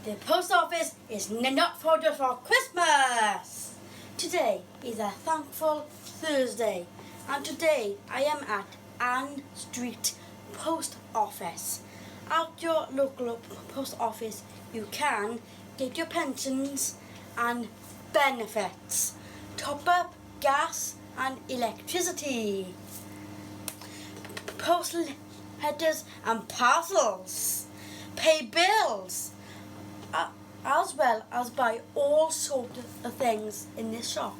The post office is not for just for Christmas. Today is a thankful Thursday, and today I am at Ann Street Post Office. At your local post office you can get your pensions and benefits, top up gas and electricity, post letters and parcels, pay bills, as well as buy all sorts of things in this shop.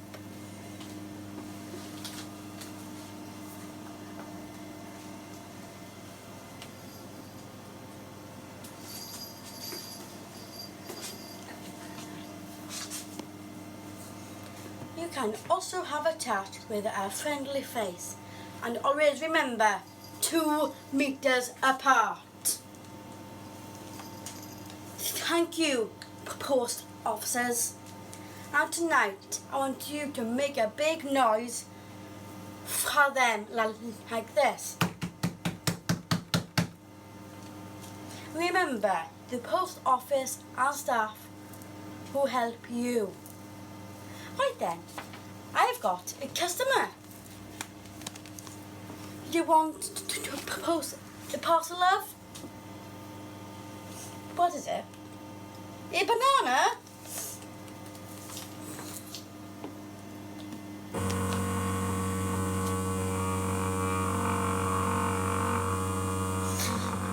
You can also have a chat with a friendly face, and always remember 2 meters apart. Thank you, post officers. And tonight I want you to make a big noise for them, like this. Remember, the post office and staff who help you. Right then, I've got a customer. Do you want to post the parcel of? What is it? A banana?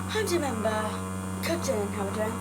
How do you remember? Cut in and have a drink.